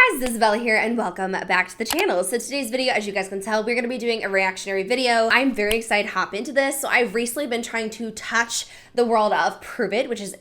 Hey guys, this is Bella here and welcome back to the channel. So today's video, as you guys can tell, we're going to be doing a reactionary video. I'm very excited to hop into this. So I've recently been trying to touch the world of PRUVIT, which is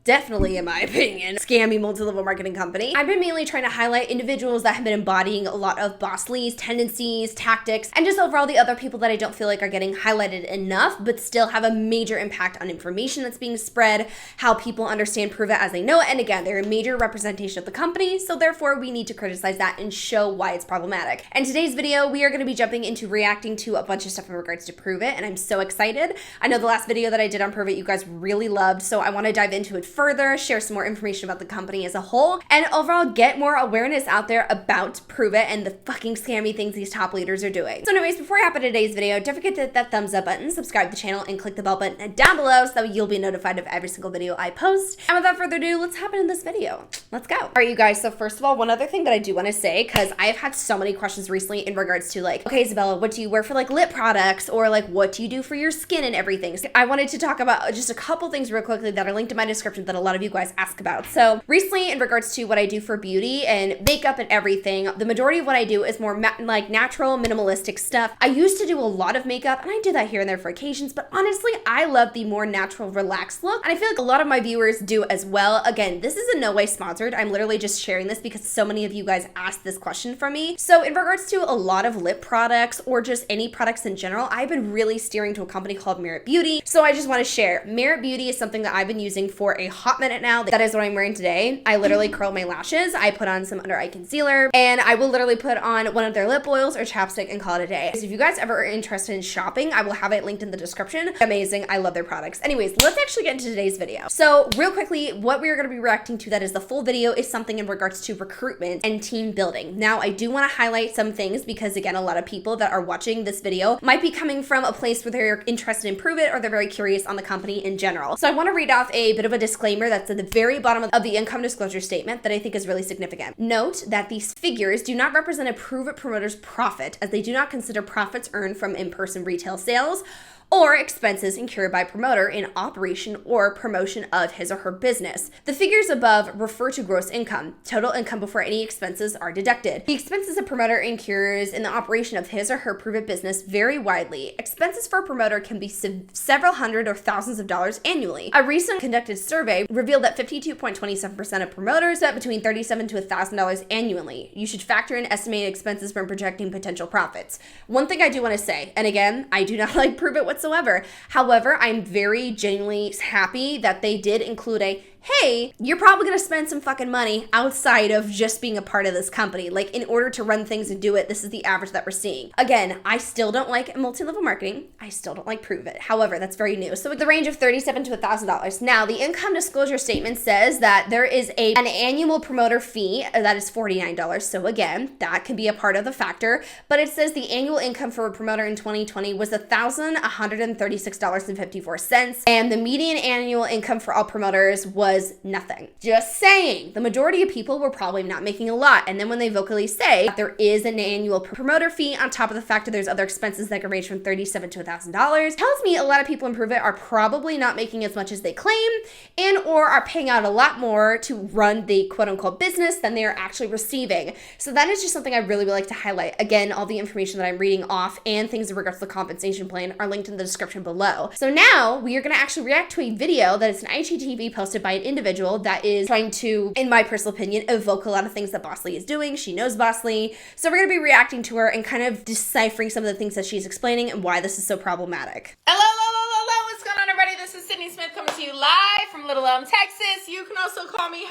definitely, in my opinion, scammy multi-level marketing company. I've been mainly trying to highlight individuals that have been embodying a lot of Boss Lee's tendencies, tactics, and just overall the other people that I don't feel like are getting highlighted enough, but still have a major impact on information that's being spread, how people understand PRUVIT as they know it, and again, they're a major representation of the company, so therefore we need to criticize that and show why it's problematic. In today's video, we are going to be jumping into reacting to a bunch of stuff in regards to PRUVIT, and I'm so excited. I know the last video that I did on PRUVIT you guys really loved, so I want to dive into it further, share some more information about the company as a whole, and overall get more awareness out there about PRUVIT and the fucking scammy things these top leaders are doing. So anyways, before I hop into today's video, don't forget to hit that thumbs up button, subscribe to the channel, and click the bell button down below so that you'll be notified of every single video I post. And without further ado, let's hop into this video. Let's go. All right, you guys, so first of all, one other thing that I do want to say, because I've had so many questions recently in regards to like, okay, Isabella, what do you wear for like lip products, or like what do you do for your skin and everything? So I wanted to talk about just a couple things real quickly that are linked in my description that a lot of you guys ask about. So recently, in regards to what I do for beauty and makeup and everything, the majority of what I do is more like natural, minimalistic stuff. I used to do a lot of makeup, and I do that here and there for occasions, but honestly, I love the more natural, relaxed look, and I feel like a lot of my viewers do as well. Again, this is in no way sponsored. I'm literally just sharing this because so many of you guys asked this question from me. So in regards to a lot of lip products or just any products in general, I've been really steering to a company called Merit Beauty. So I just want to share. Merit Beauty is something that I've been using for a hot minute now. That is what I'm wearing today. I literally curl my lashes, I put on some under eye concealer, and I will literally put on one of their lip oils or chapstick and call it a day. So if you guys ever are interested in shopping, I will have it linked in the description. Amazing. I love their products. Anyways, let's actually get into today's video. So real quickly, what we're going to be reacting to that is the full video is something in regards to recruitment and team building. Now, I do want to highlight some things because again, a lot of people that are watching this video might be coming from a place where they're interested in PRUVIT or they're very curious on the company in general. So I want to read off a bit of a disclaimer that's at the very bottom of the income disclosure statement that I think is really significant. Note that these figures do not represent a PRUVIT promoter's profit, as they do not consider profits earned from in-person retail sales or expenses incurred by promoter in operation or promotion of his or her business. The figures above refer to gross income. Total income before any expenses are deducted. The expenses a promoter incurs in the operation of his or her PRUVIT business vary widely. Expenses for a promoter can be several hundred or thousands of dollars annually. A recent conducted survey revealed that 52.27% of promoters spent between $37 to $1,000 annually. You should factor in estimated expenses when projecting potential profits. One thing I do want to say, and again, I do not like PRUVIT whatsoever. However, I'm very genuinely happy that they did include a, hey, you're probably going to spend some fucking money outside of just being a part of this company. Like, in order to run things and do it, this is the average that we're seeing. Again, I still don't like multi-level marketing. I still don't like PRUVIT. However, that's very new. So with the range of $37 to $1,000. Now, the income disclosure statement says that there is an annual promoter fee that is $49. So again, that can be a part of the factor. But it says the annual income for a promoter in 2020 was $1,136.54. And the median annual income for all promoters was nothing. Just saying. The majority of people were probably not making a lot. And then when they vocally say that there is an annual promoter fee on top of the fact that there's other expenses that can range from $37 to $1,000, tells me a lot of people in PRUVIT are probably not making as much as they claim and or are paying out a lot more to run the quote unquote business than they are actually receiving. So that is just something I really would like to highlight. Again, all the information that I'm reading off and things in regards to the compensation plan are linked in the description below. So now we are going to actually react to a video that is an IGTV posted by an individual that is trying to, in my personal opinion, evoke a lot of things that Boss Lee is doing. She knows Boss Lee. So we're going to be reacting to her and kind of deciphering some of the things that she's explaining and why this is so problematic. Hello, what's going on, everybody? This is Sydney Smith coming to you live from Little Elm, Texas. You can also call me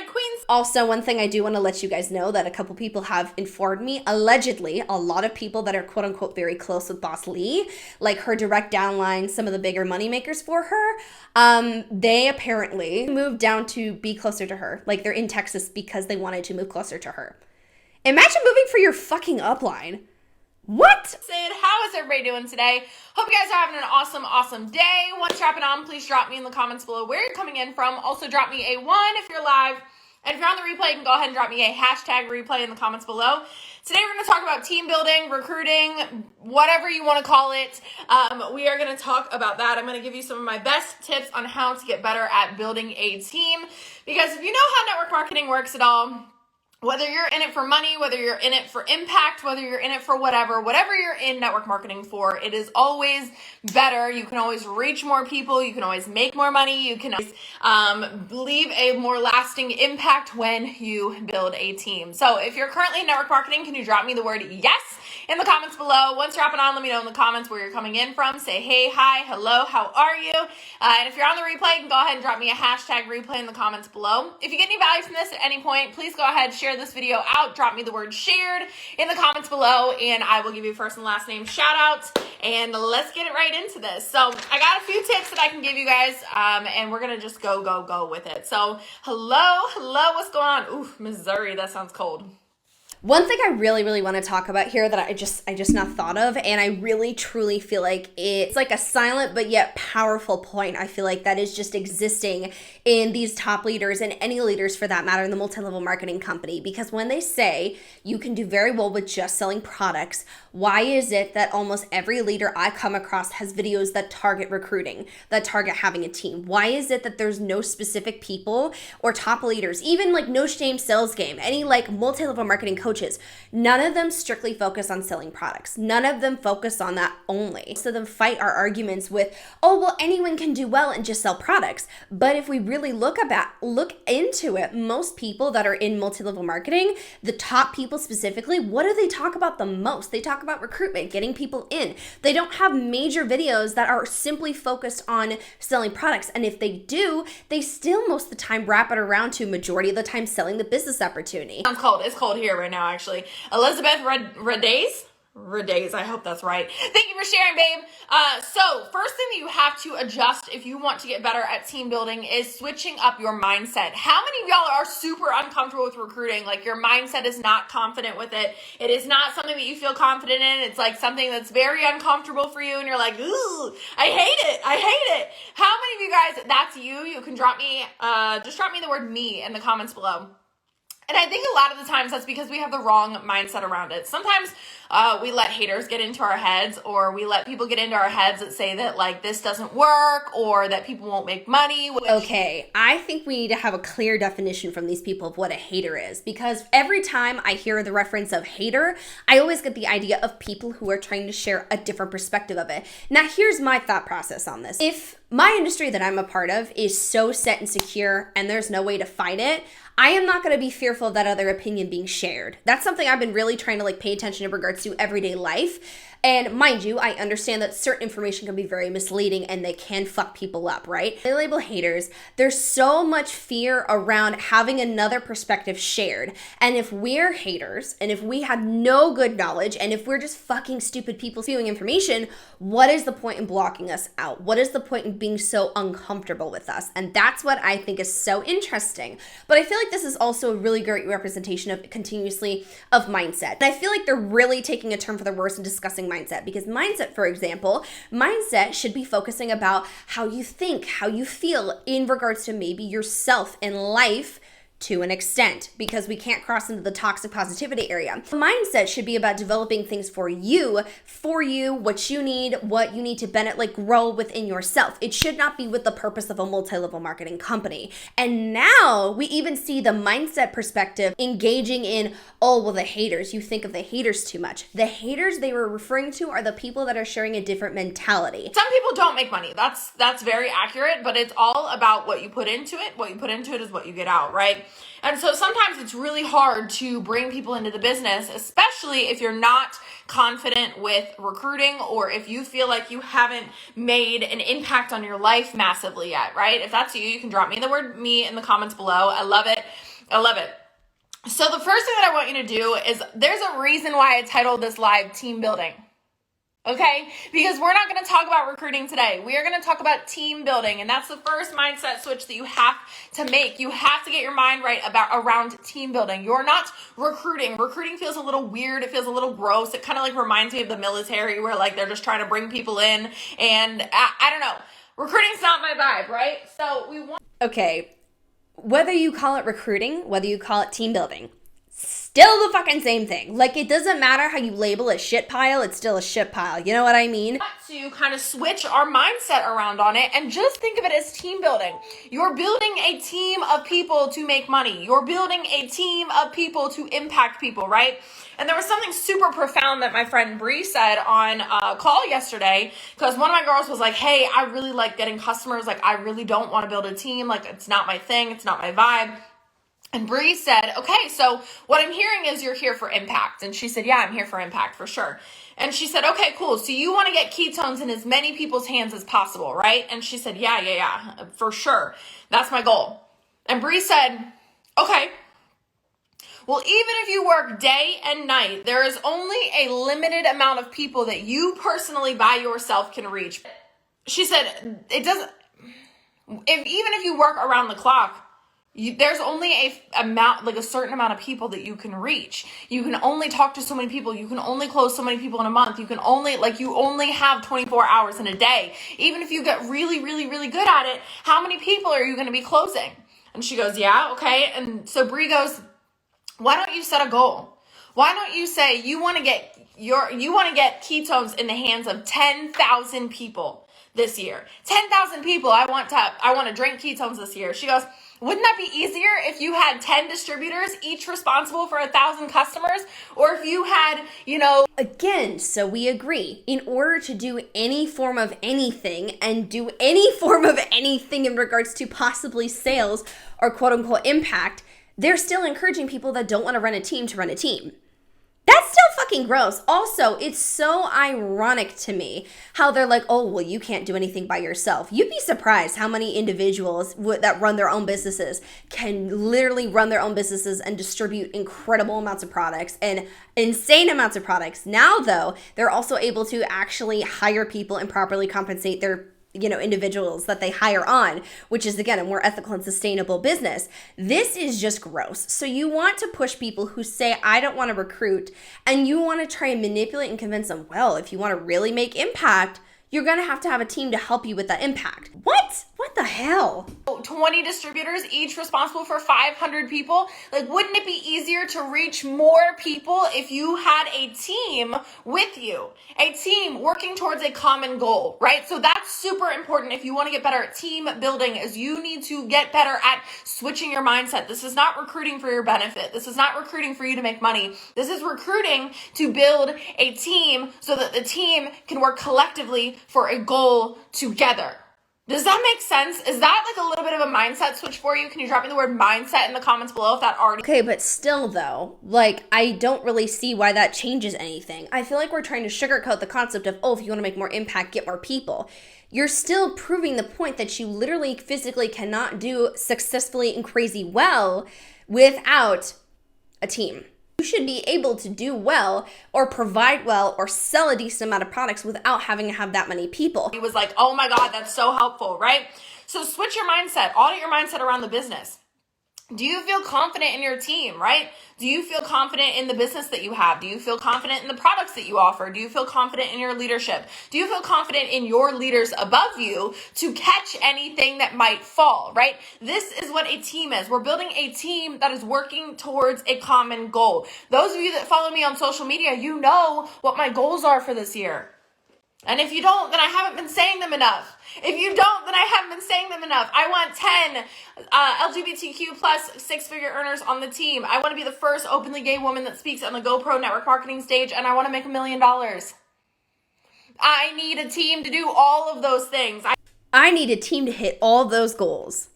#Queens. Also, one thing I do want to let you guys know that a couple people have informed me, allegedly, a lot of people that are quote unquote very close with Boss Lee, like her direct downline, some of the bigger money makers for her, they apparently moved down to be closer to her. Like they're in Texas because they wanted to move closer to her. Imagine moving for your fucking upline. What? Sid, how is everybody doing today? Hope you guys are having an awesome day. What's dropping on? Please drop me in the comments below where you're coming in from. Also drop me a 1 if you're live. And if you're on the replay, you can go ahead and drop me a #replay in the comments below. Today we're going to talk about team building, recruiting, whatever you want to call it. We are going to talk about that. I'm going to give you some of my best tips on how to get better at building a team. Because if you know how network marketing works at all, Whether you're in it for money, whether you're in it for impact, whether you're in it for whatever you're in network marketing for, it is always better. You can always reach more people. You can always make more money. You can always leave a more lasting impact when you build a team. So if you're currently in network marketing, can you drop me the word yes in the comments below? Once you're hopping on, let me know in the comments where you're coming in from. Say hey, hi, hello, how are you? And if you're on the replay, you can go ahead and drop me a hashtag replay in the comments below. If you get any value from this at any point, please go ahead, share this video out, drop me the word shared in the comments below, and I will give you first and last name shout outs, and let's get it right into this. So I got a few tips that I can give you guys, and we're gonna just go with it. So hello, what's going on? Ooh, Missouri, that sounds cold. One thing I really want to talk about here that I just not thought of, and I really truly feel like it's like a silent but yet powerful point, I feel like, that is just existing in these top leaders and any leaders for that matter in the multi-level marketing company. Because when they say you can do very well with just selling products, why is it that almost every leader I come across has videos that target recruiting, that target having a team? Why is it that there's no specific people or top leaders, even like No Shame Sales Game, any like multi-level marketing coaches, none of them strictly focus on selling products. None of them focus on that only. So then fight our arguments with, oh, well, anyone can do well and just sell products. But if we really look into it, most people that are in multi-level marketing, the top people specifically, what do they talk about the most? They talk about recruitment, getting people in. They don't have major videos that are simply focused on selling products. And if they do, they still most of the time wrap it around to majority of the time selling the business opportunity. Sounds cold. It's cold here right now, actually. Elizabeth Radays, I hope that's right. Thank you for sharing, babe. So first thing that you have to adjust if you want to get better at team building is switching up your mindset. How many of y'all are super uncomfortable with recruiting? Like your mindset is not confident with it. It is not something that you feel confident in. It's like something that's very uncomfortable for you and you're like, ooh, I hate it. How many of you guys, that's you? You can drop me, just drop me the word me in the comments below. And I think a lot of the times that's because we have the wrong mindset around it. Sometimes we let haters get into our heads, or we let people get into our heads that say that like this doesn't work or that people won't make money. Okay, I think we need to have a clear definition from these people of what a hater is, because every time I hear the reference of hater, I always get the idea of people who are trying to share a different perspective of it. Now, here's my thought process on this. If my industry that I'm a part of is so set and secure and there's no way to fight it, I am not going to be fearful of that other opinion being shared. That's something I've been really trying to like pay attention in regards to everyday life. And mind you, I understand that certain information can be very misleading and they can fuck people up, right? They label haters. There's so much fear around having another perspective shared. And if we're haters, and if we have no good knowledge, and if we're just fucking stupid people spewing information, what is the point in blocking us out? What is the point in being so uncomfortable with us? And that's what I think is so interesting. But I feel like this is also a really great representation of continuously of mindset. And I feel like they're really taking a turn for the worse and discussing mindset, because mindset, for example, mindset should be focusing about how you think, how you feel in regards to maybe yourself in life to an extent, because we can't cross into the toxic positivity area. Mindset should be about developing things for you, what you need to benefit, like grow within yourself. It should not be with the purpose of a multi-level marketing company. And now we even see the mindset perspective engaging in, oh, well, the haters, you think of the haters too much. The haters they were referring to are the people that are sharing a different mentality. Some people don't make money. That's very accurate, but it's all about what you put into it. What you put into it is what you get out, right? And so sometimes it's really hard to bring people into the business, especially if you're not confident with recruiting, or if you feel like you haven't made an impact on your life massively yet, right? If that's you, you can drop me the word me in the comments below. I love it. So the first thing that I want you to do is, there's a reason why I titled this live team building. Okay, because we're not going to talk about recruiting today. We are going to talk about team building, and that's the first mindset switch that you have to make. You have to get your mind right around team building. You're not recruiting. Recruiting feels a little weird. It feels a little gross. It kind of like reminds me of the military, where like they're just trying to bring people in, and I don't know. Recruiting's not my vibe, right? So we want. Okay, whether you call it recruiting, whether you call it team building, still the fucking same thing. Like, it doesn't matter how you label a shit pile, it's still a shit pile. You know what I mean? To kind of switch our mindset around on it and just think of it as team building. You're building a team of people to make money. You're building a team of people to impact people, right? And there was something super profound that my friend Bree said on a call yesterday, because one of my girls was like, hey, I really like getting customers. Like, I really don't want to build a team. Like, it's not my thing. It's not my vibe. And Bree said, okay, so what I'm hearing is you're here for impact. And she said, yeah, I'm here for impact for sure. And she said, okay, cool. So you want to get ketones in as many people's hands as possible, right? And she said, yeah, for sure. That's my goal. And Bree said, okay, well, even if you work day and night, there is only a limited amount of people that you personally by yourself can reach. She said, even if you work around the clock, there's only a certain amount of people that you can reach. You can only talk to so many people. You can only close so many people in a month. You only have 24 hours in a day. Even if you get really, really, really good at it, how many people are you going to be closing? And she goes, yeah, okay. And so Bree goes, why don't you set a goal? Why don't you say you want to get ketones in the hands of 10,000 people this year? 10,000 people I want to drink ketones this year. She goes, wouldn't that be easier if you had 10 distributors, each responsible for 1,000 customers? Or if you had, Again, so we agree. In order to do any form of anything and do any form of anything in regards to possibly sales or quote unquote impact, they're still encouraging people that don't want to run a team to run a team. That's still fucking gross. Also, it's so ironic to me how they're like, oh, well, you can't do anything by yourself. You'd be surprised how many individuals that run their own businesses can literally run their own businesses and distribute incredible amounts of products and insane amounts of products. Now, though, they're also able to actually hire people and properly compensate their individuals that they hire on, which is, again, a more ethical and sustainable business. This is just gross. So you want to push people who say, I don't want to recruit, and you want to try and manipulate and convince them, well, if you want to really make impact, you're going to have a team to help you with that impact. What? What the hell? 20 distributors, each responsible for 500 people. Like, wouldn't it be easier to reach more people if you had a team with you? A team working towards a common goal, right? So that's super important if you want to get better at team building, is you need to get better at switching your mindset. This is not recruiting for your benefit. This is not recruiting for you to make money. This is recruiting to build a team so that the team can work collectively for a goal together. Does that make sense? Is that like a little bit of a mindset switch for you? Can you drop me the word mindset in the comments below if that already... Okay, but still though, I don't really see why that changes anything. I feel like we're trying to sugarcoat the concept of, oh, if you want to make more impact, get more people. You're still proving the point that you literally physically cannot do successfully and crazy well without a team. You should be able to do well or provide well or sell a decent amount of products without having to have that many people. He was like, oh my God, that's so helpful, right? So switch your mindset, audit your mindset around the business. Do you feel confident in your team, right? Do you feel confident in the business that you have? Do you feel confident in the products that you offer? Do you feel confident in your leadership? Do you feel confident in your leaders above you to catch anything that might fall, right? This is what a team is. We're building a team that is working towards a common goal. Those of you that follow me on social media, you know what my goals are for this year. And if you don't, then I haven't been saying them enough. If you don't, then I haven't been saying them enough. I want 10 LGBTQ plus 6-figure earners on the team. I want to be the first openly gay woman that speaks on the GoPro network marketing stage, and I want to make $1 million. I need a team to do all of those things. I need a team to hit all those goals.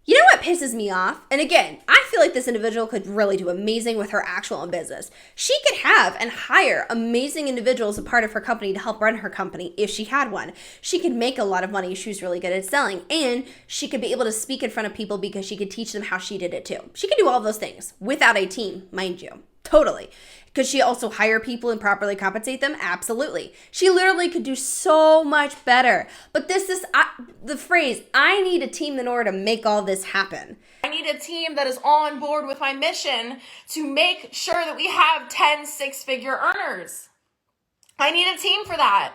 You know what pisses me off? And again, I feel like this individual could really do amazing with her actual own business. She could have and hire amazing individuals as a part of her company to help run her company if she had one. She could make a lot of money if she was really good at selling, and she could be able to speak in front of people because she could teach them how she did it too. She could do all those things without a team, mind you. Totally. Could she also hire people and properly compensate them? Absolutely. She literally could do so much better. But this is the phrase, I need a team in order to make all this happen. I need a team that is on board with my mission to make sure that we have 10 6-figure earners. I need a team for that.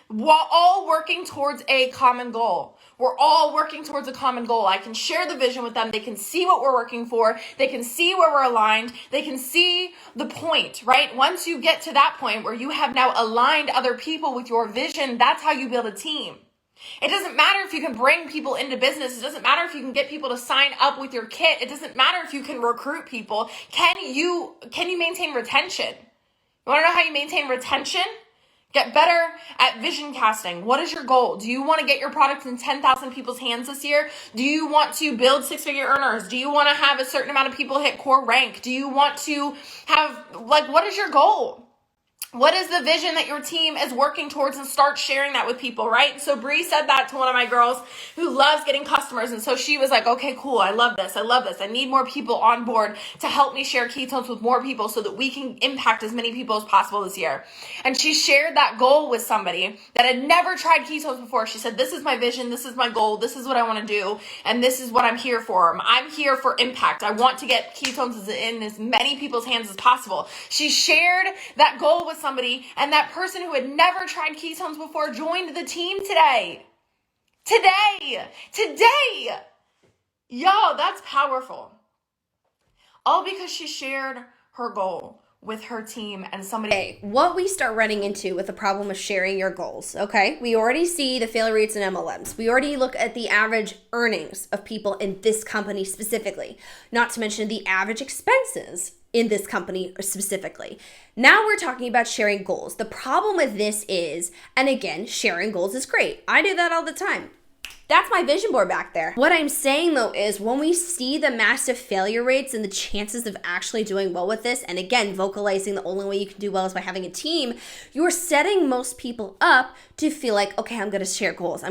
While all working towards a common goal. We're all working towards a common goal. I can share the vision with them. They can see what we're working for. They can see where we're aligned. They can see the point, right? Once you get to that point where you have now aligned other people with your vision, that's how you build a team. It doesn't matter if you can bring people into business. It doesn't matter if you can get people to sign up with your kit. It doesn't matter if you can recruit people. Can you maintain retention? You want to know how you maintain retention? Get better at vision casting. What is your goal? Do you want to get your product in 10,000 people's hands this year? Do you want to build six-figure earners? Do you want to have a certain amount of people hit core rank? Do you want to have, what is your goal? What is the vision that your team is working towards, and start sharing that with people, right? So Bree said that to one of my girls who loves getting customers. And so she was like, okay, cool. I love this. I need more people on board to help me share ketones with more people so that we can impact as many people as possible this year. And she shared that goal with somebody that had never tried ketones before. She said, this is my vision. This is my goal. This is what I want to do. And this is what I'm here for. I'm here for impact. I want to get ketones in as many people's hands as possible. She shared that goal with somebody, and that person who had never tried ketones before joined the team today. Y'all, that's powerful. All because she shared her goal with her team and somebody. Okay, what we start running into with the problem of sharing your goals, okay? We already see the failure rates in MLMs. We already look at the average earnings of people in this company specifically, not to mention the average expenses in this company specifically. Now we're talking about sharing goals. The problem with this is, and again, sharing goals is great. I do that all the time. That's my vision board back there. What I'm saying though is, when we see the massive failure rates and the chances of actually doing well with this, and again, vocalizing the only way you can do well is by having a team, you're setting most people up to feel like, okay, I'm gonna share goals.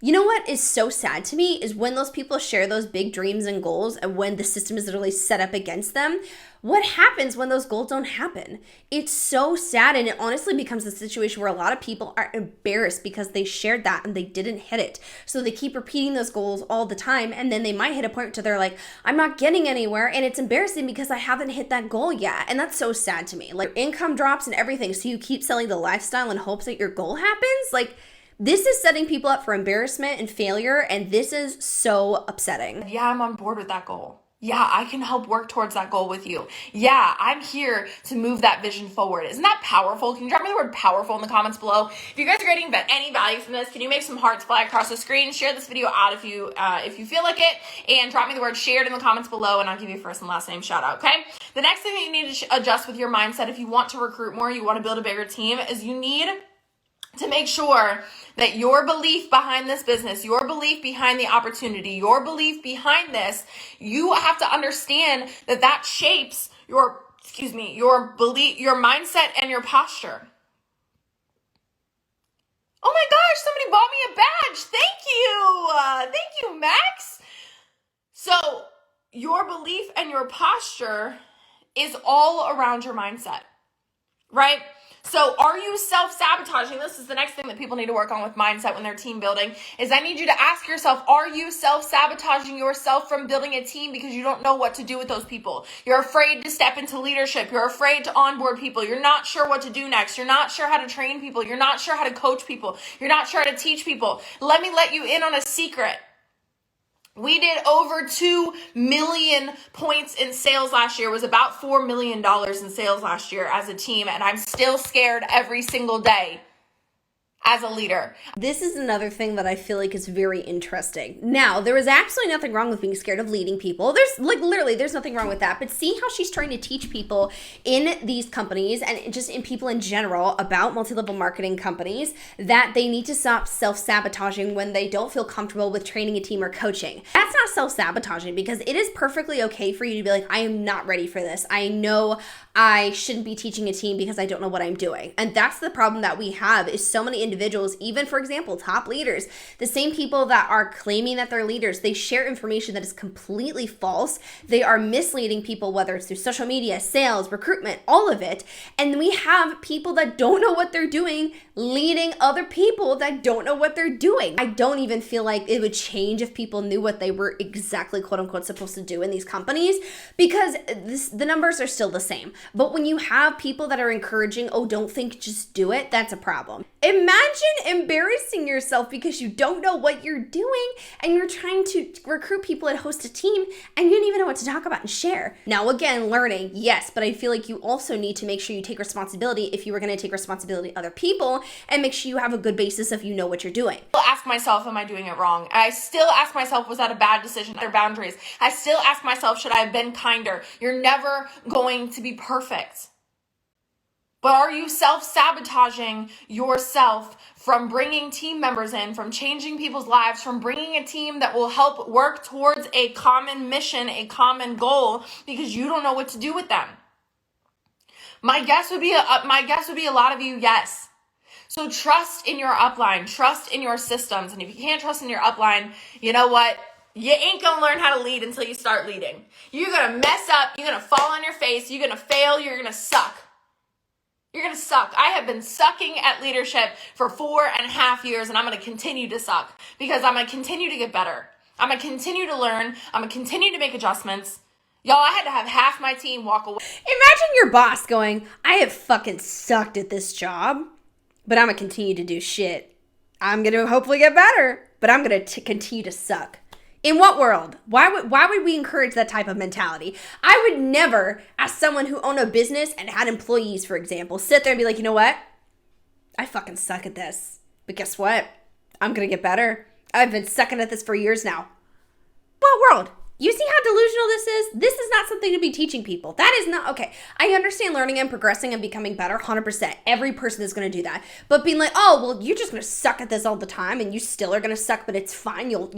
You know what is so sad to me is when those people share those big dreams and goals, and when the system is literally set up against them, what happens when those goals don't happen? It's so sad, and it honestly becomes a situation where a lot of people are embarrassed because they shared that and they didn't hit it. So they keep repeating those goals all the time, and then they might hit a point where they're like, I'm not getting anywhere, and it's embarrassing because I haven't hit that goal yet. And that's so sad to me. Like, income drops and everything, so you keep selling the lifestyle in hopes that your goal happens. Like, this is setting people up for embarrassment and failure, and this is so upsetting. Yeah, I'm on board with that goal. Yeah, I can help work towards that goal with you. Yeah, I'm here to move that vision forward. Isn't that powerful? Can you drop me the word powerful in the comments below? If you guys are getting any value from this, can you make some hearts fly across the screen? Share this video out if you feel like it, and drop me the word shared in the comments below, and I'll give you first and last name shout out, okay? The next thing that you need to adjust with your mindset if you want to recruit more, you want to build a bigger team, is you need to make sure that your belief behind this business, your belief behind the opportunity, your belief behind this, you have to understand that that shapes your belief, your mindset, and your posture. Oh my gosh, somebody bought me a badge. Thank you, Max. So your belief and your posture is all around your mindset, right? So are you self-sabotaging? This is the next thing that people need to work on with mindset when they're team building, is I need you to ask yourself, are you self-sabotaging yourself from building a team because you don't know what to do with those people? You're afraid to step into leadership. You're afraid to onboard people. You're not sure what to do next. You're not sure how to train people. You're not sure how to coach people. You're not sure how to teach people. Let me let you in on a secret. We did over 2 million points in sales last year. It was about $4 million in sales last year as a team, and I'm still scared every single day as a leader. This is another thing that I feel like is very interesting. Now, there is absolutely nothing wrong with being scared of leading people. There's there's nothing wrong with that. But see how she's trying to teach people in these companies and just in people in general about multi-level marketing companies that they need to stop self-sabotaging when they don't feel comfortable with training a team or coaching. That's not self-sabotaging, because it is perfectly okay for you to be like, I am not ready for this. I know I shouldn't be teaching a team because I don't know what I'm doing. And that's the problem that we have, is so many individuals, even for example, top leaders, the same people that are claiming that they're leaders, they share information that is completely false. They are misleading people, whether it's through social media, sales, recruitment, all of it. And we have people that don't know what they're doing leading other people that don't know what they're doing. I don't even feel like it would change if people knew what they were exactly quote unquote supposed to do in these companies, because the numbers are still the same. But when you have people that are encouraging, oh, don't think, just do it, that's a problem. Imagine Imagine embarrassing yourself because you don't know what you're doing and you're trying to recruit people and host a team and you don't even know what to talk about and share. Now, again, learning, yes, but I feel like you also need to make sure you take responsibility if you were going to take responsibility of other people and make sure you have a good basis if you know what you're doing. I still ask myself, am I doing it wrong? I still ask myself, was that a bad decision? Their boundaries. I still ask myself, should I have been kinder? You're never going to be perfect. But are you self-sabotaging yourself from bringing team members in, from changing people's lives, from bringing a team that will help work towards a common mission, a common goal, because you don't know what to do with them? My guess would be a lot of you, yes. So trust in your upline, trust in your systems. And if you can't trust in your upline, you know what? You ain't gonna learn how to lead until you start leading. You're gonna mess up, you're gonna fall on your face, you're gonna fail, you're gonna suck. You're gonna suck. I have been sucking at leadership for 4.5 years, and I'm gonna continue to suck because I'm gonna continue to get better. I'm gonna continue to learn. I'm gonna continue to make adjustments. Y'all, I had to have half my team walk away. Imagine your boss going, I have fucking sucked at this job, but I'm gonna continue to do shit. I'm gonna hopefully get better, but I'm gonna continue to suck. In what world? Why would we encourage that type of mentality? I would never, as someone who owned a business and had employees, for example, sit there and be like, you know what? I fucking suck at this. But guess what? I'm gonna get better. I've been sucking at this for years now. What world? You see how delusional this is? This is not something to be teaching people. That is not, okay. I understand learning and progressing and becoming better, 100%. Every person is going to do that. But being like, oh, well, you're just going to suck at this all the time and you still are going to suck, but it's fine. You'll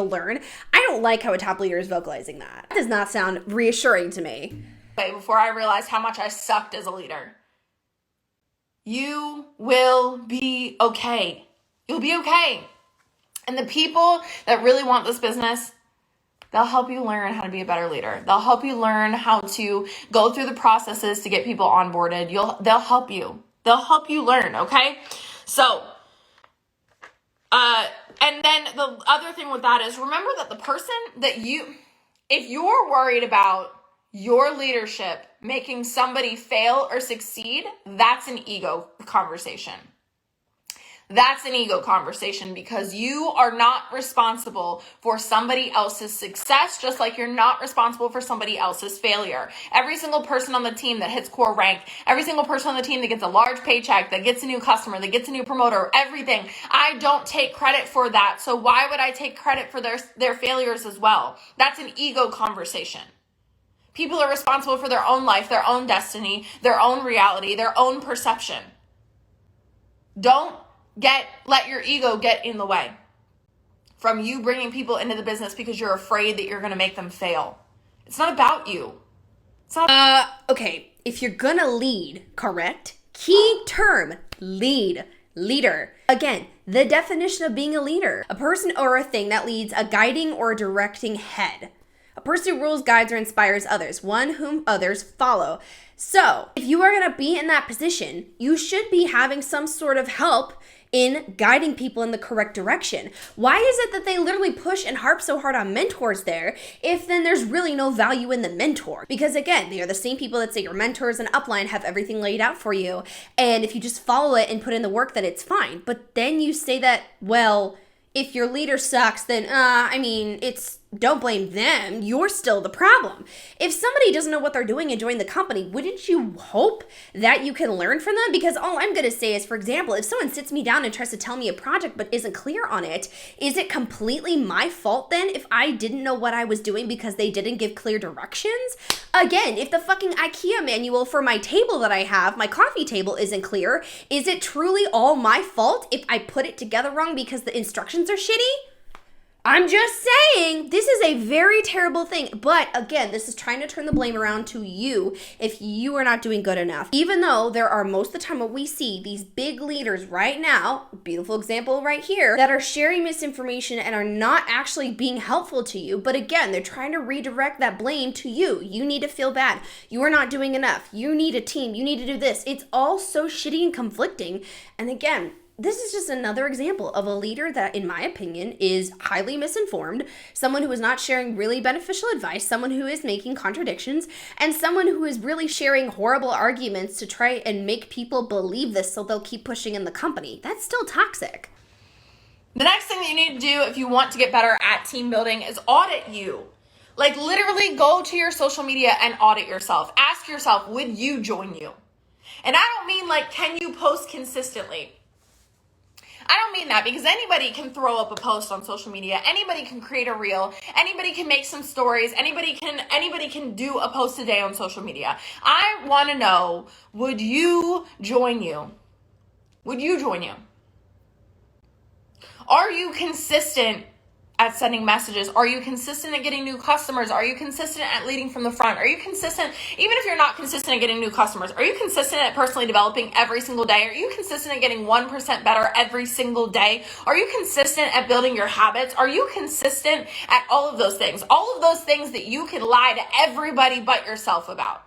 learn. I don't like how a top leader is vocalizing that. That does not sound reassuring to me. Before I realized how much I sucked as a leader. You will be okay. You'll be okay. And the people that really want this business, they'll help you learn how to be a better leader. They'll help you learn how to go through the processes to get people onboarded. They'll help you. They'll help you learn, okay? So, and then the other thing with that is remember that the person that if you're worried about your leadership making somebody fail or succeed, that's an ego conversation. That's an ego conversation because you are not responsible for somebody else's success, just like you're not responsible for somebody else's failure. Every single person on the team that hits core rank, every single person on the team that gets a large paycheck, that gets a new customer, that gets a new promoter, everything, I don't take credit for that. So why would I take credit for their failures as well? That's an ego conversation. People are responsible for their own life, their own destiny, their own reality, their own perception. Don't let your ego get in the way from you bringing people into the business because you're afraid that you're going to make them fail. It's not about you. It's not. Okay. If you're going to lead, correct? Key term, leader. Again, the definition of being a leader, a person or a thing that leads, a guiding or directing head. A person who rules, guides, or inspires others, one whom others follow. So, if you are going to be in that position, you should be having some sort of help in guiding people in the correct direction. Why is it that they literally push and harp so hard on mentors there if then there's really no value in the mentor? Because again, they are the same people that say your mentors and upline have everything laid out for you. And if you just follow it and put in the work, then it's fine. But then you say that, well, if your leader sucks, then, don't blame them. You're still the problem. If somebody doesn't know what they're doing and join the company, wouldn't you hope that you can learn from them? Because all I'm going to say is, for example, if someone sits me down and tries to tell me a project but isn't clear on it, is it completely my fault then if I didn't know what I was doing because they didn't give clear directions? Again, if the fucking IKEA manual for my table that I have, my coffee table, isn't clear, is it truly all my fault if I put it together wrong because the instructions are shitty? I'm just saying, this is a very terrible thing. But again, this is trying to turn the blame around to you if you are not doing good enough. Even though there are most of the time what we see, these big leaders right now, beautiful example right here, that are sharing misinformation and are not actually being helpful to you. But again, they're trying to redirect that blame to you. You need to feel bad. You are not doing enough. You need a team. You need to do this. It's all so shitty and conflicting. And again, this is just another example of a leader that, in my opinion, is highly misinformed, someone who is not sharing really beneficial advice, someone who is making contradictions, and someone who is really sharing horrible arguments to try and make people believe this so they'll keep pushing in the company. That's still toxic. The next thing that you need to do if you want to get better at team building is audit you. Like, literally go to your social media and audit yourself. Ask yourself, would you join you? And I don't mean like, can you post consistently? I don't mean that, because anybody can throw up a post on social media. Anybody can create a reel. Anybody can make some stories. Anybody can do a post a day on social media. I want to know, would you join you? Would you join you? Are you consistent at sending messages? Are you consistent at getting new customers? Are you consistent at leading from the front? Are you consistent, even if you're not consistent at getting new customers, are you consistent at personally developing every single day? Are you consistent at getting 1% better every single day? Are you consistent at building your habits? Are you consistent at all of those things? All of those things that you can lie to everybody but yourself about.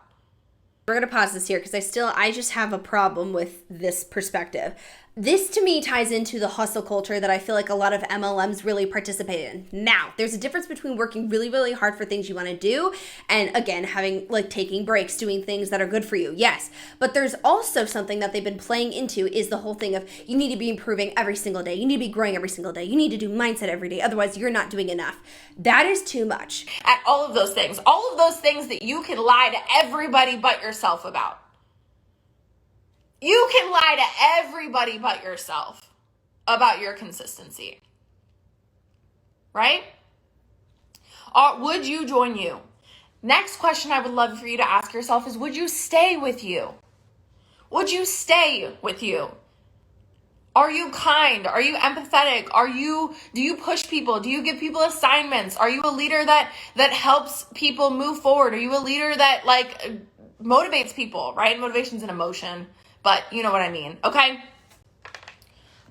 We're going to pause this here because I just have a problem with this perspective. This to me ties into the hustle culture that I feel like a lot of MLMs really participate in. Now, there's a difference between working really, really hard for things you want to do and, again, having like taking breaks, doing things that are good for you. Yes, but there's also something that they've been playing into is the whole thing of you need to be improving every single day. You need to be growing every single day. You need to do mindset every day. Otherwise, you're not doing enough. That is too much. At all of those things that you can lie to everybody but yourself about. You can lie to everybody but yourself about your consistency, right? Would you join you? Next question I would love for you to ask yourself is, would you stay with you? Would you stay with you? Are you kind? Are you empathetic? Do you push people? Do you give people assignments? Are you a leader that helps people move forward? Are you a leader that like motivates people, right? Motivation's an emotion. But you know what I mean, okay?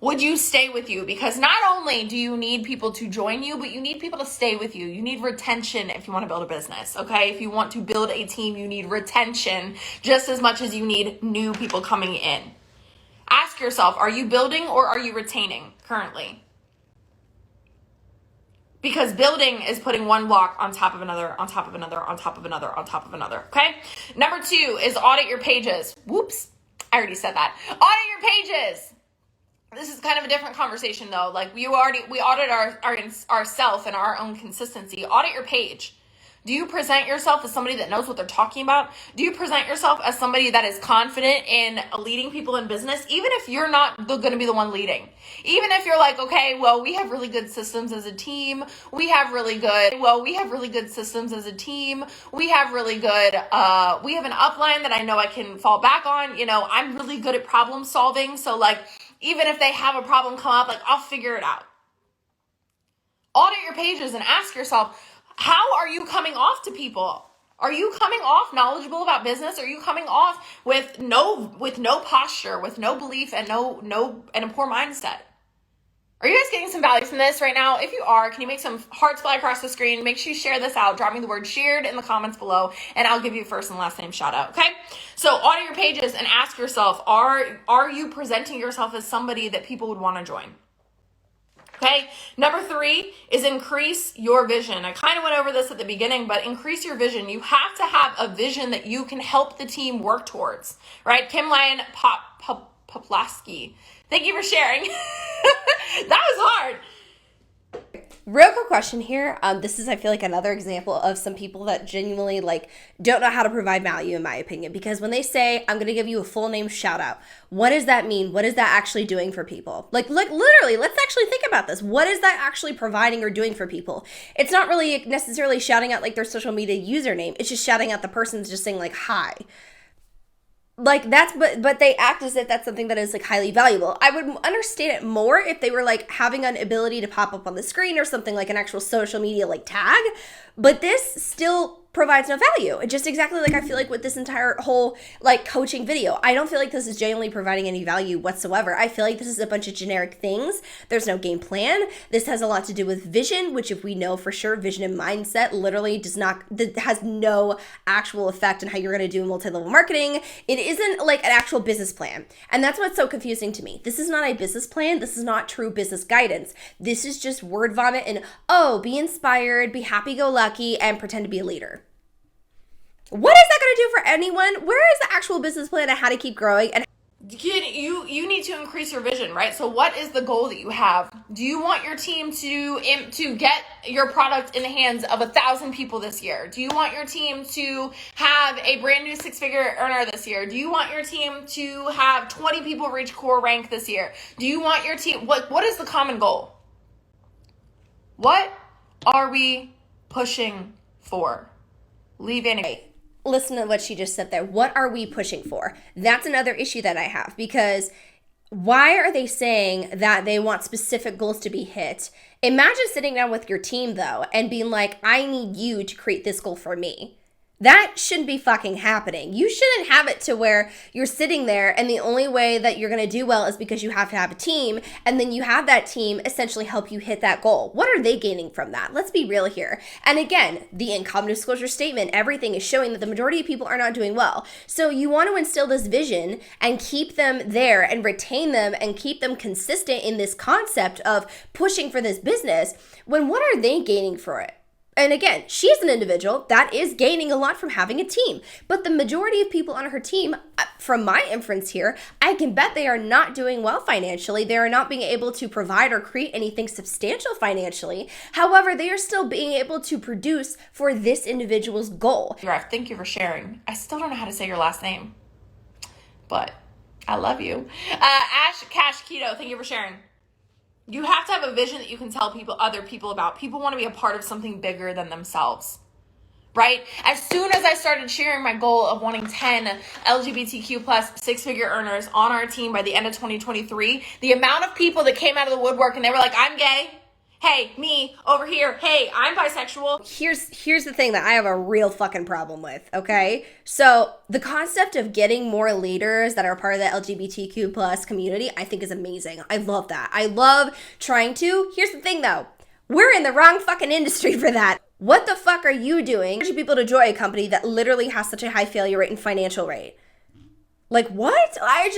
Would you stay with you? Because not only do you need people to join you, but you need people to stay with you. You need retention if you want to build a business, okay? If you want to build a team, you need retention just as much as you need new people coming in. Ask yourself, are you building or are you retaining currently? Because building is putting one block on top of another, on top of another, on top of another, on top of another, okay? Number 2 is audit your pages. Whoops. I already said that. Audit your pages. This is kind of a different conversation though. Like we audit ourself and our own consistency. Audit your page. Do you present yourself as somebody that knows what they're talking about? Do you present yourself as somebody that is confident in leading people in business, even if you're not going to be the one leading? Even if you're like, okay, well, we have really good systems as a team. We have really good systems as a team. We have an upline that I know I can fall back on. You know, I'm really good at problem solving. So like, even if they have a problem come up, like I'll figure it out. Audit your pages and ask yourself, how are you coming off to people? Are you coming off knowledgeable about business? Are you coming off with no posture, with no belief and a poor mindset? Are you guys getting some value from this right now? If you are, can you make some hearts fly across the screen? Make sure you share this out. Drop me the word shared in the comments below, and I'll give you first and last name shout out, okay? So audit your pages and ask yourself, are you presenting yourself as somebody that people would want to join? Okay, number 3 is increase your vision. I kind of went over this at the beginning, but increase your vision. You have to have a vision that you can help the team work towards, right? Kim Lyon Poplaski, thank you for sharing. That was hard. Real quick question here. This is, I feel like, another example of some people that genuinely like don't know how to provide value, in my opinion, because when they say, I'm going to give you a full name shout out, what does that mean? What is that actually doing for people? Like literally, let's actually think about this. What is that actually providing or doing for people? It's not really necessarily shouting out like their social media username. It's just shouting out the person's just saying like, hi. Like that's, but they act as if that's something that is like highly valuable. I would understand it more if they were like having an ability to pop up on the screen or something like an actual social media like tag, but this still provides no value. And just exactly like I feel like with this entire whole like coaching video, I don't feel like this is genuinely providing any value whatsoever. I feel like this is a bunch of generic things. There's no game plan. This has a lot to do with vision, which if we know for sure, vision and mindset literally has no actual effect on how you're going to do multi-level marketing. It isn't like an actual business plan. And that's what's so confusing to me. This is not a business plan. This is not true business guidance. This is just word vomit and, oh, be inspired, be happy-go-lucky, and pretend to be a leader. What is that going to do for anyone? Where is the actual business plan on how to keep growing? And you need to increase your vision, right? So what is the goal that you have? Do you want your team to get your product in the hands of 1,000 people this year? Do you want your team to have a brand new 6-figure earner this year? Do you want your team to have 20 people reach core rank this year? Do you want your team, what is the common goal? What are we pushing for? Leave any. Listen to what she just said there. What are we pushing for? That's another issue that I have, because why are they saying that they want specific goals to be hit? Imagine sitting down with your team though and being like, I need you to create this goal for me. That shouldn't be fucking happening. You shouldn't have it to where you're sitting there and the only way that you're going to do well is because you have to have a team, and then you have that team essentially help you hit that goal. What are they gaining from that? Let's be real here. And again, the income disclosure statement, everything is showing that the majority of people are not doing well. So you want to instill this vision and keep them there and retain them and keep them consistent in this concept of pushing for this business, when what are they gaining for it? And again, she's an individual that is gaining a lot from having a team. But the majority of people on her team, from my inference here, I can bet they are not doing well financially. They are not being able to provide or create anything substantial financially. However, they are still being able to produce for this individual's goal. Thank you for sharing. I still don't know how to say your last name, but I love you. Ash Cash Keto, thank you for sharing. You have to have a vision that you can tell other people about. People want to be a part of something bigger than themselves, right? As soon as I started sharing my goal of wanting 10 LGBTQ plus 6-figure earners on our team by the end of 2023, the amount of people that came out of the woodwork and they were like, I'm gay. Hey, me over here. Hey, I'm bisexual. Here's the thing that I have a real fucking problem with, okay? So the concept of getting more leaders that are part of the LGBTQ plus community, I think is amazing. I love that. I love trying to. Here's the thing though. We're in the wrong fucking industry for that. What the fuck are you doing to people to join a company that literally has such a high failure rate and financial rate? Like, what? I'm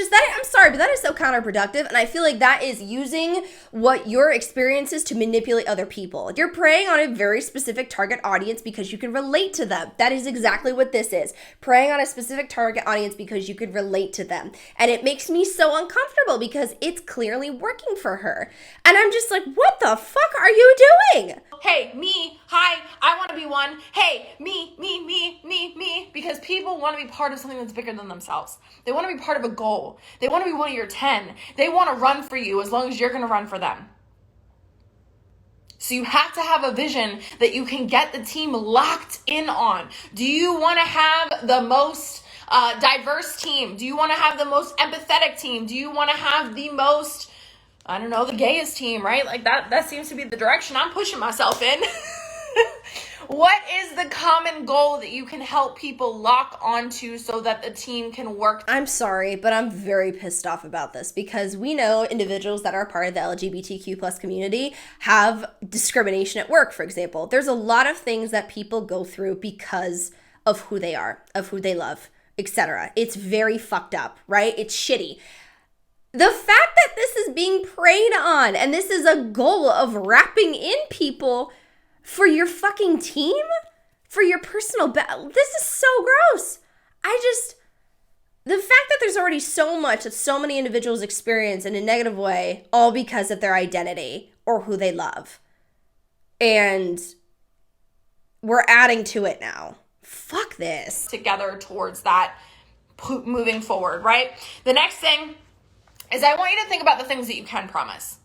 sorry, but that is so counterproductive. And I feel like that is using what your experience is to manipulate other people. You're preying on a very specific target audience because you can relate to them. That is exactly what this is. Preying on a specific target audience because you can relate to them. And it makes me so uncomfortable because it's clearly working for her. And I'm just like, what the fuck are you doing? Hey, me, hi, I want to be one. Hey, me, because people want to be part of something that's bigger than themselves. They want to be part of a goal. They want to be one of your 10. They want to run for you as long as you're going to run for them. So you have to have a vision that you can get the team locked in on. Do you want to have the most diverse team? Do you want to have the most empathetic team? Do you want to have the most, I don't know, the gayest team, right? Like that seems to be the direction I'm pushing myself in. What is the common goal that you can help people lock onto so that the team can work? I'm sorry, but I'm very pissed off about this because we know individuals that are part of the LGBTQ plus community have discrimination at work, for example. There's a lot of things that people go through because of who they are, of who they love, etc. It's very fucked up, right? It's shitty. The fact that this is being preyed on and this is a goal of wrapping in people for your fucking team? For your personal this is so gross. The fact that there's already so much that so many individuals experience in a negative way, all because of their identity or who they love. And we're adding to it now. Fuck this. Together towards that moving forward, right? The next thing is I want you to think about the things that you can promise.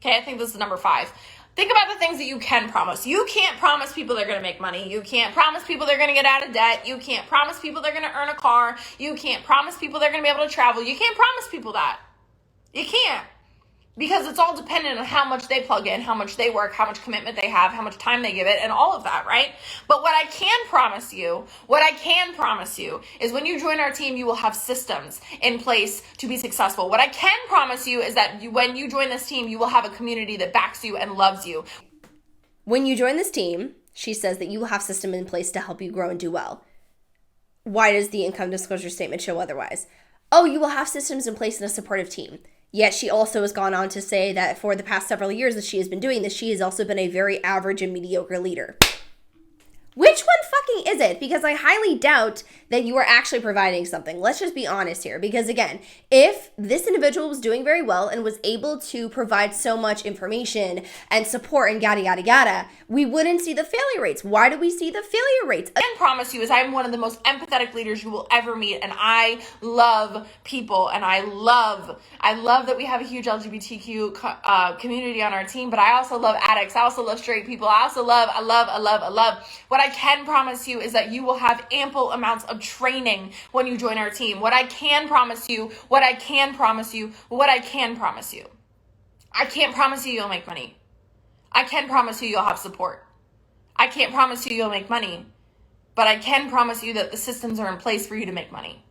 Okay, I think this is number 5. Think about the things that you can promise. You can't promise people they're going to make money. You can't promise people they're going to get out of debt. You can't promise people they're going to earn a car. You can't promise people they're going to be able to travel. You can't promise people that. You can't. because it's all dependent on how much they plug in, how much they work, how much commitment they have, how much time they give it, and all of that, right? But what I can promise you is when you join our team, you will have systems in place to be successful. What I can promise you is that when you join this team, you will have a community that backs you and loves you. When you join this team, she says that you will have systems in place to help you grow and do well. Why does the income disclosure statement show otherwise? Oh, you will have systems in place in a supportive team. Yet she also has gone on to say that for the past several years that she has been doing this, she has also been a very average and mediocre leader. Which one fucking is it? Because I highly doubt that you are actually providing something. Let's just be honest here. Because again, if this individual was doing very well and was able to provide so much information and support and yada, yada, yada, we wouldn't see the failure rates. Why do we see the failure rates? I can promise you is I'm one of the most empathetic leaders you will ever meet. And I love people. And I love that we have a huge LGBTQ community on our team. But I also love addicts. I also love straight people. I love. What I can promise you is that you will have ample amounts of training when you join our team. I can't promise you you'll make money. I can promise you you'll have support. I can't promise you you'll make money, but I can promise you that the systems are in place for you to make money,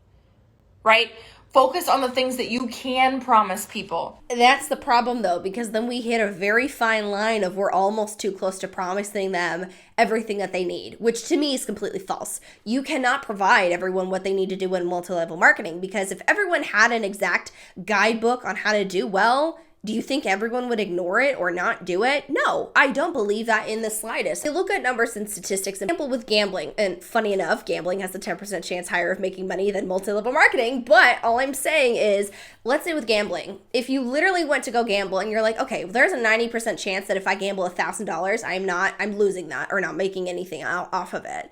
right? Focus on the things that you can promise people. That's the problem though, because then we hit a very fine line of we're almost too close to promising them everything that they need, which to me is completely false. You cannot provide everyone what they need to do in multi-level marketing, because if everyone had an exact guidebook on how to do well, do you think everyone would ignore it or not do it? No, I don't believe that in the slightest. I look at numbers and statistics, example with gambling, and funny enough, gambling has a 10% chance higher of making money than multi-level marketing, but all I'm saying is, let's say with gambling, if you literally went to go gamble and you're like, okay, there's a 90% chance that if I gamble $1,000, I'm losing that or not making anything off of it.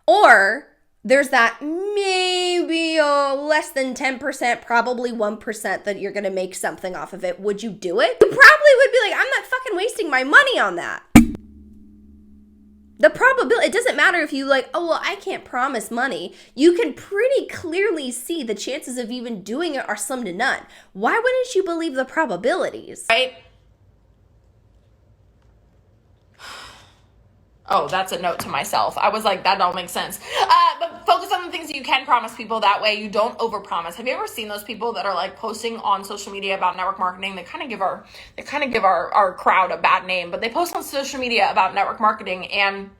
Or there's that maybe less than 10%, probably 1% that you're going to make something off of it. Would you do it? You probably would be like, I'm not fucking wasting my money on that. The probability, it doesn't matter if you like, oh, well, I can't promise money. You can pretty clearly see the chances of even doing it are slim to none. Why wouldn't you believe the probabilities? Right? Oh, that's a note to myself. I was like, that don't make sense. But focus on the things that you can promise people. That way you don't overpromise. Have you ever seen those people that are like posting on social media about network marketing? They kind of give our crowd a bad name, but they post on social media about network marketing and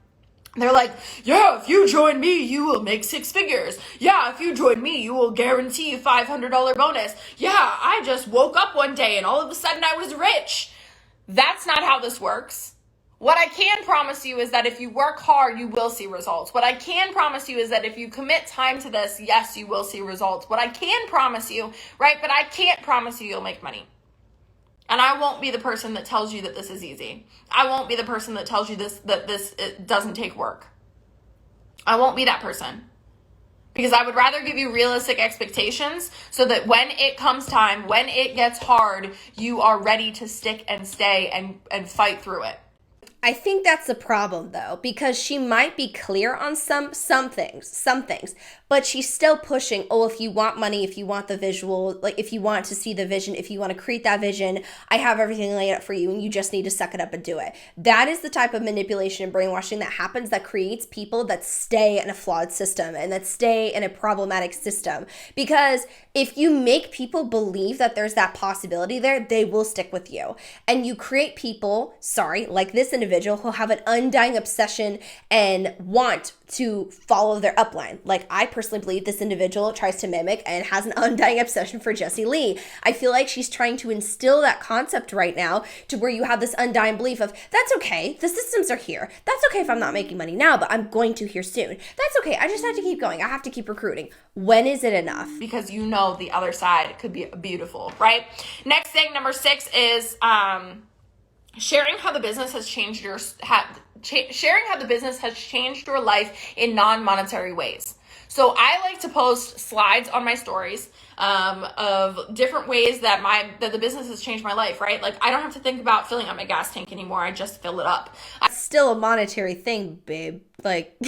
they're like, yeah, if you join me, you will make 6 figures. Yeah, if you join me, you will guarantee a $500 bonus. Yeah, I just woke up one day and all of a sudden I was rich. That's not how this works. What I can promise you is that if you work hard, you will see results. What I can promise you is that if you commit time to this, yes, you will see results. What I can promise you, right, but I can't promise you you'll make money. And I won't be the person that tells you that this is easy. I won't be the person that tells you it doesn't take work. I won't be that person. Because I would rather give you realistic expectations so that when it comes time, when it gets hard, you are ready to stick and stay and fight through it. I think that's the problem though, because she might be clear on some things, but she's still pushing, oh, if you want money, if you want the visual, like if you want to see the vision, if you want to create that vision, I have everything laid out for you and you just need to suck it up and do it. That is the type of manipulation and brainwashing that happens that creates people that stay in a flawed system and that stay in a problematic system. Because if you make people believe that there's that possibility there, they will stick with you. And you create people, like this individual who have an undying obsession and want to follow their upline. Like I personally believe this individual tries to mimic and has an undying obsession for Jessie Lee. I feel like she's trying to instill that concept right now to where you have this undying belief of, that's okay, the systems are here. That's okay if I'm not making money now, but I'm going to here soon. That's okay, I just have to keep going. I have to keep recruiting. When is it enough? Because you know the other side could be beautiful, right? Next thing, number 6 is sharing how the business has changed your life in non-monetary ways. So I like to post slides on my stories of different ways that the business has changed my life, right? Like I don't have to think about filling up my gas tank anymore. I just fill it up. It's still a monetary thing, babe. Like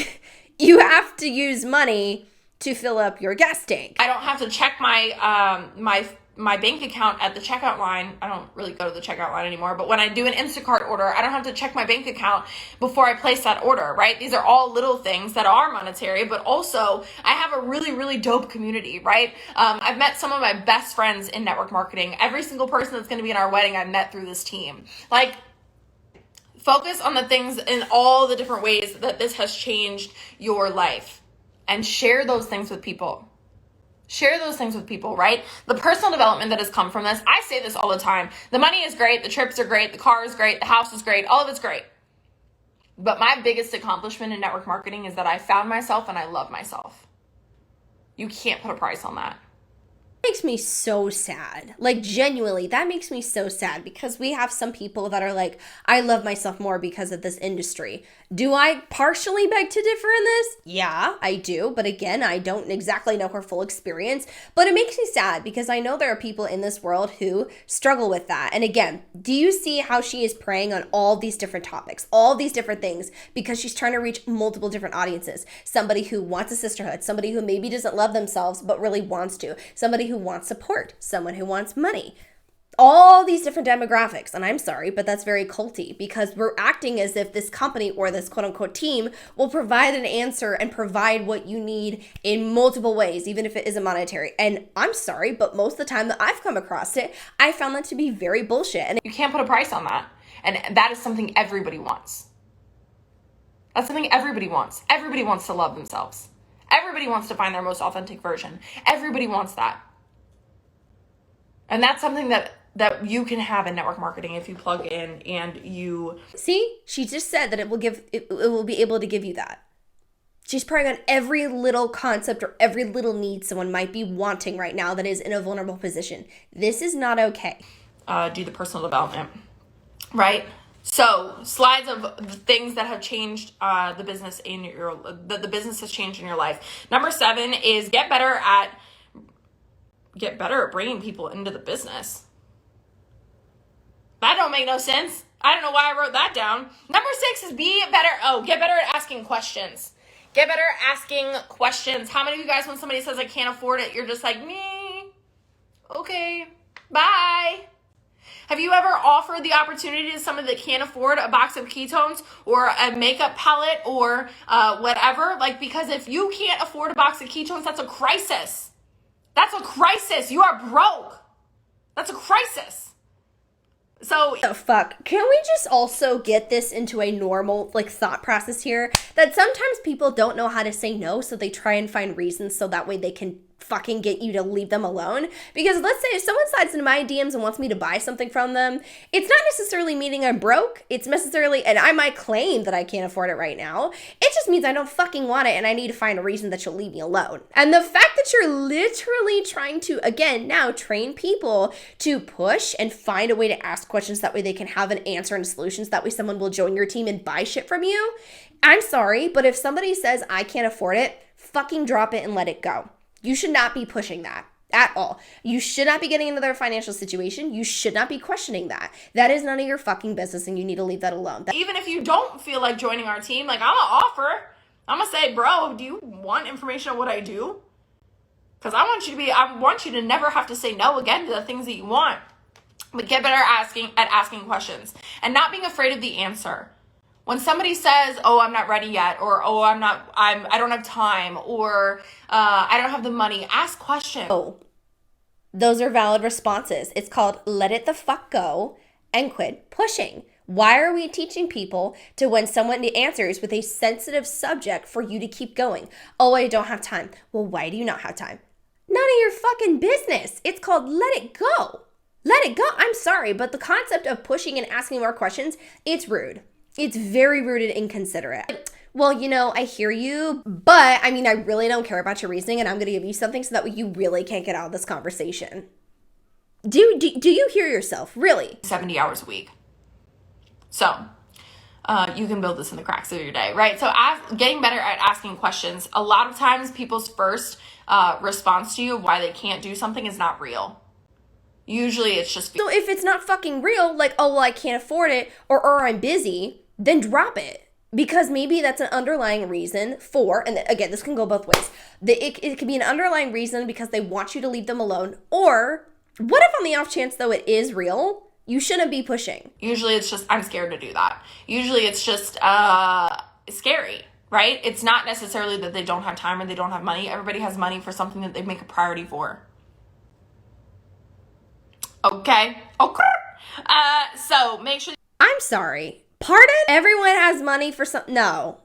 you have to use money to fill up your gas tank. I don't have to check my my bank account at the checkout line. I don't really go to the checkout line anymore, but when I do an Instacart order, I don't have to check my bank account before I place that order, right? These are all little things that are monetary, but also I have a really, really dope community, right? I've met some of my best friends in network marketing. Every single person that's going to be in our wedding, I've met through this team. Like, focus on the things in all the different ways that this has changed your life and share those things with people. Share those things with people, right? The personal development that has come from this, I say this all the time. The money is great, the trips are great, the car is great, the house is great, all of it's great. But my biggest accomplishment in network marketing is that I found myself and I love myself. You can't put a price on that. Makes me so sad. Like, genuinely, that makes me so sad, because we have some people that are like, I love myself more because of this industry. Do I partially beg to differ in this? Yeah, I do. But again, I don't exactly know her full experience. But it makes me sad because I know there are people in this world who struggle with that. And again, do you see how she is preying on all these different topics, all these different things, because she's trying to reach multiple different audiences? Somebody who wants a sisterhood, somebody who maybe doesn't love themselves but really wants to, somebody who wants support, someone who wants money. All these different demographics. And I'm sorry, but that's very culty, because we're acting as if this company or this quote unquote team will provide an answer and provide what you need in multiple ways, even if it isn't monetary. And I'm sorry, but most of the time that I've come across it, I found that to be very bullshit. And you can't put a price on that. And that is something everybody wants. That's something everybody wants. Everybody wants to love themselves. Everybody wants to find their most authentic version. Everybody wants that. And that's something that you can have in network marketing if you plug in and you... See, she just said that it will be able to give you that. She's preying on every little concept or every little need someone might be wanting right now that is in a vulnerable position. This is not okay. Do the personal development, right? So, slides of the things that have changed the business the business has changed in your life. Number 7 is get better at bringing people into the business. That don't make no sense. I don't know why I wrote that down. Number 6 is get better at asking questions. Get better at asking questions. How many of you guys, when somebody says I can't afford it, you're just like, me, okay, bye. Have you ever offered the opportunity to somebody that can't afford a box of ketones or a makeup palette or whatever? Like, because if you can't afford a box of ketones, that's a crisis. That's a crisis. You are broke. That's a crisis. So the fuck? Can we just also get this into a normal thought process here? That sometimes people don't know how to say no, so they try and find reasons so that way they can fucking get you to leave them alone. Because let's say if someone slides into my DMs and wants me to buy something from them, it's not necessarily meaning I'm broke. It's necessarily, and I might claim that I can't afford it right now. It just means I don't fucking want it and I need to find a reason that you'll leave me alone. And the fact that you're literally trying to, again, now train people to push and find a way to ask questions, that way they can have an answer and solutions, that way someone will join your team and buy shit from you. I'm sorry, but if somebody says I can't afford it, fucking drop it and let it go. You should not be pushing that at all. You should not be getting into their financial situation. You should not be questioning that. That is none of your fucking business, and you need to leave that alone. Even if you don't feel like joining our team, like, I'm gonna offer. I'm gonna say, bro, do you want information on what I do? Because I want you to never have to say no again to the things that you want. But get better at asking questions and not being afraid of the answer. When somebody says, oh, I'm not ready yet, or, oh, I don't have time, or I don't have the money, ask questions. Oh, those are valid responses. It's called let it the fuck go and quit pushing. Why are we teaching people to, when someone answers with a sensitive subject, for you to keep going? Oh, I don't have time. Well, why do you not have time? None of your fucking business. It's called let it go. Let it go. I'm sorry, but the concept of pushing and asking more questions, it's rude. It's very rude and inconsiderate. Well, I hear you, but I really don't care about your reasoning, and I'm going to give you something so that way you really can't get out of this conversation. Do you hear yourself? Really? 70 hours a week. So you can build this in the cracks of your day, right? So getting better at asking questions. A lot of times people's first response to you of why they can't do something is not real. Usually it's just... So if it's not fucking real, like, oh, well, I can't afford it, or I'm busy, then drop it. Because maybe that's an underlying reason for, and again, this can go both ways. It could be an underlying reason because they want you to leave them alone, or What if on the off chance, though, it is real? You shouldn't be pushing. Usually it's just, I'm scared to do that. Usually it's just scary, right? It's not necessarily that they don't have time or they don't have money. Everybody has money for something that they make a priority for. Okay. So make sure. I'm sorry. Pardon? Everyone has money for some. No.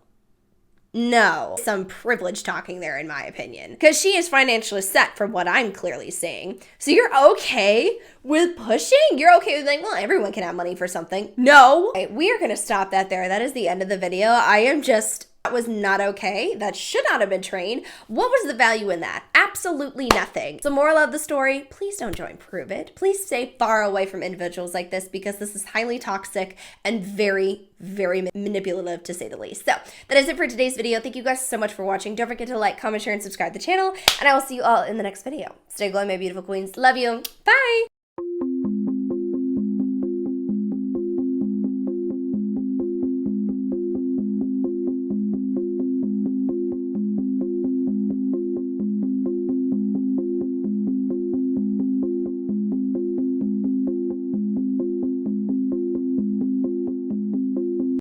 Some privilege talking there, in my opinion. Because she is financially set from what I'm clearly seeing. So you're okay with pushing? You're okay with like, well, everyone can have money for something. No. Okay, we are going to stop that there. That is the end of the video. That was not okay. That should not have been trained. What was the value in that? Absolutely nothing. So moral of the story, please don't join PRUVIT. Please stay far away from individuals like this because this is highly toxic and very, very manipulative to say the least. So that is it for today's video. Thank you guys so much for watching. Don't forget to like, comment, share, and subscribe to the channel. And I will see you all in the next video. Stay glowing, my beautiful queens. Love you. Bye.